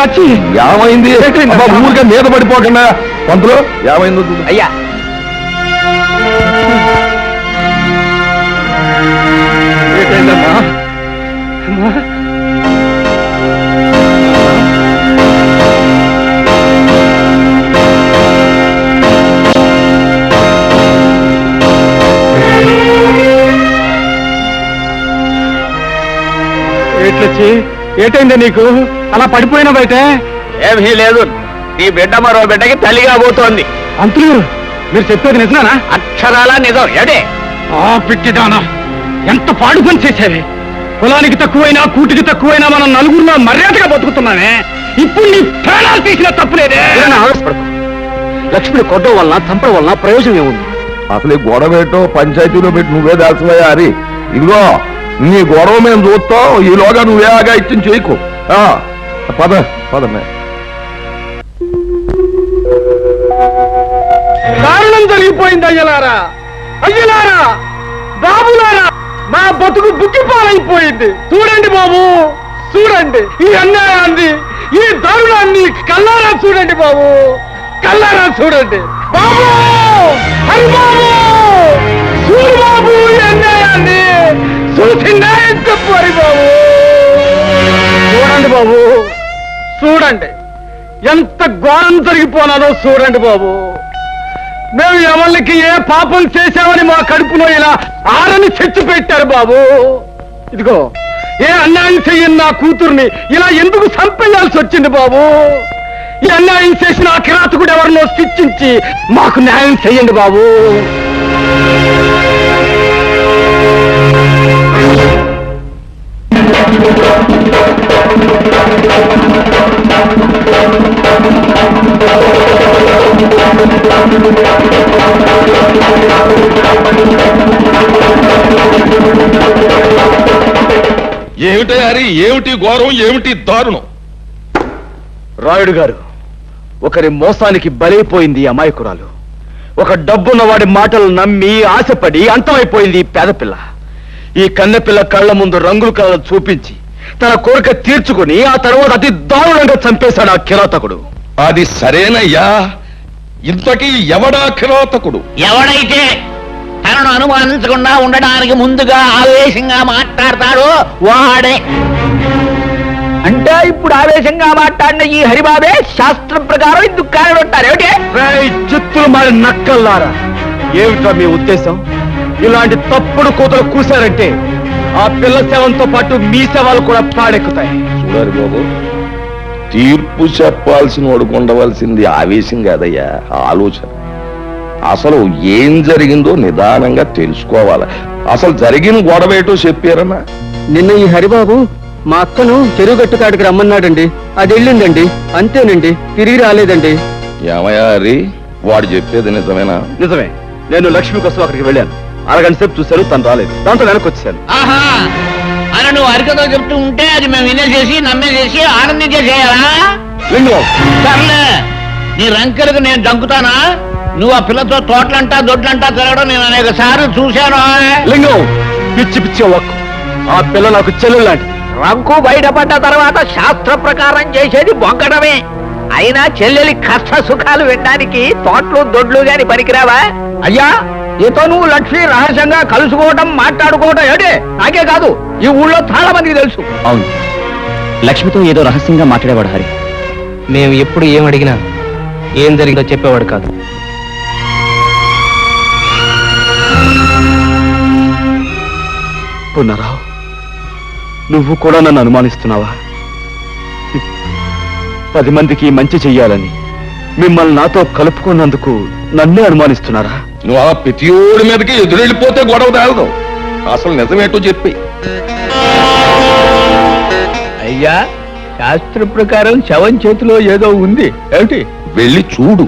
లచ్చి ఏమైంది ఊరికే మీద పడిపోకుండా పంతులు ఏమైందో అయ్యా ఏంటమ్మా ఏట్లొచ్చి ఏటైంది నీకు అలా పడిపోయినా బయట ఏమీ లేదు నీ బిడ్డ మరో బిడ్డకి తల్లిగా పోతోంది. అంతులు గారు మీరు చెప్పేది నిజమేనా? అక్షరాల నిజం. ఏడే ఆ పిట్టిదానా ఎంత పాడు పని చేశావే. కులానికి తక్కువైనా కూటికి తక్కువైనా మనం నలుగురిలో మర్యాదగా బతుకుతున్నానే. ఇప్పుడు నీ ప్రాణాలు తీసిన తప్పులేదే. ఆవేశపడకు. లక్ష్మిని కొట్టడం వలన చంపడం వలన ప్రయోజనం ఏముంది? అసలు గొడవ పెట్టో పంచాయతీలో పెట్టి నువ్వే దాల్చవయ్యా హరి. ఇదిగో నీ గొడవ మేము చూస్తాం, ఈలోగా నువ్వేగా ఇచ్చిన చేయకు. పద పదమే. దారుణం జరిగిపోయింది అయ్యలారా, అయ్యలారా, బాబులారా, మా బతుకు బుక్కిపాలైపోయింది. చూడండి బాబు, చూడండి ఈ అన్యాయాన్ని, ఈ దారుణాన్ని కల్లారా చూడండి బాబు, కల్లారా చూడండి బాబు. హరి బాబు, చూడు బాబు ఈ అన్యాయాన్ని, చూసి న్యాయం చెప్పు హరి బాబు. చూడండి బాబు, చూడండి ఎంత ఘోరం జరిగిపోనాదో చూడండి బాబు. మేము ఎవరికి ఏ పాపం చేశామని మా కడుపులో ఇలా ఆరని చెట్టు పెట్టారు బాబు. ఇదిగో ఏ అన్యాయం చెయ్యని నా కూతుర్ని ఇలా ఎందుకు చంపేయాల్సి వచ్చింది బాబు. ఈ అన్యాయం చేసిన ఆ కిరాతకుడు ఎవరినో శిక్షించి మాకు న్యాయం చెయ్యండి బాబు. ఏమిటి హరి, ఏమిటి ఘోరం, ఏమిటి దారుణం? రాయుడు గారు, ఒకరి మోసానికి బలైపోయింది అమాయకురాలు. ఒక డబ్బున్న వాడి మాటలు నమ్మి ఆశపడి అంతమైపోయింది ఈ పేదపిల్ల. ఈ కన్నెపిల్ల కళ్ళ ముందు రంగుల కళలు చూపించి తన కోరిక తీర్చుకుని ఆ తర్వాత అతి దారుణంగా చంపేశాడు ఆ కిరాతకుడు. అది సరేనయ్యా, ఇంతకీ ఎవడా కిరాతకుడు? ఎవడైతే తనను అనుమానించకుండా ఉండడానికి ముందుగా ఆవేశంగా మాట్లాడతాడో వాడే. అంటే ఇప్పుడు ఆవేశంగా మాట్లాడిన ఈ హరిబాబే శాస్త్రం ప్రకారం ఇందుకు కారణం ఉంటారు. ఏమిటి చిత్తులు మరి నక్కల్లారా, ఏమిటా మీ ఉద్దేశం? ఇలాంటి తప్పుడు కూతలు కూశారంటే ఆ పిల్ల శవంతో పాటు మీ శవాలు కూడా పాడెక్కుతాయి. చూడాలి బాబు, తీర్పు చెప్పాల్సిన వాడు ఉండవలసింది ఆవేశం కాదయ్యా, ఆలోచన. అసలు ఏం జరిగిందో నిదానంగా తెలుసుకోవాలి. అసలు జరిగిన గొడవేటో చెప్పారన్నా? నిన్న ఈ హరిబాబు మా అక్కను చెరువుగట్టు కాడికి రమ్మన్నాడండి. అది వెళ్ళిందండి, అంతేనండి, తిరిగి రాలేదండి. ఏమయ్యా హరి, వాడు చెప్పేది నిజమేనా? నిజమే. నేను లక్ష్మి కోసం అక్కడికి వెళ్ళాను. అరగంట సేపు చూశాను, తను రాలేదు. దాంతో వెనక్కి వచ్చాను. ఆహా అని నువ్వు అరికతో చెప్తూ ఉంటే అది మేము వినేసేసి నమ్మేసేసి ఆనందించేసేయాలా? సర్లే, నీ రంకెలకు నేను దంకుతానా? నువ్వు ఆ పిల్లతో తోటలంటా దొడ్లంటా తిరగడం నేను అనేక సార్లు చూశాను. లింగం, పిచ్చి పిచ్చి ఒక్కు. ఆ పిల్ల నాకు చెల్లెలు లాంటి. రంకు బయటపడ్డ తర్వాత శాస్త్ర ప్రకారం చేసేది బొంకడమే. అయినా చెల్లెలి కష్ట సుఖాలు వినడానికి తోటలు దొడ్లు గాని పనికిరావా? అయ్యా, నీతో నువ్వు లక్ష్మి రహస్యంగా కలుసుకోవడం మాట్లాడుకోవడం ఏడే నాకే కాదు, ఈ ఊళ్ళో చాలా మందికి తెలుసు. అవును, లక్ష్మితో ఏదో రహస్యంగా మాట్లాడేవాడు హరి. మేము ఎప్పుడు ఏం అడిగినా ఏం జరిగిందో చెప్పేవాడు కాదు. పునరావు, నువ్వు కూడా నన్ను అనుమానిస్తున్నావా? 10 మందికి మంచి చెయ్యాలని మిమ్మల్ని నాతో కలుపుకున్నందుకు నన్నే అనుమానిస్తున్నారా? నువ్వు ఆ ప్రతియోడి మీదకి ఎదురెళ్ళిపోతే గొడవ తేలదు. అసలు నిజమేటో చెప్పి. అయ్యా, శాస్త్ర ప్రకారం శవం చేతిలో ఏదో ఉంది. ఏమిటి? వెళ్ళి చూడు.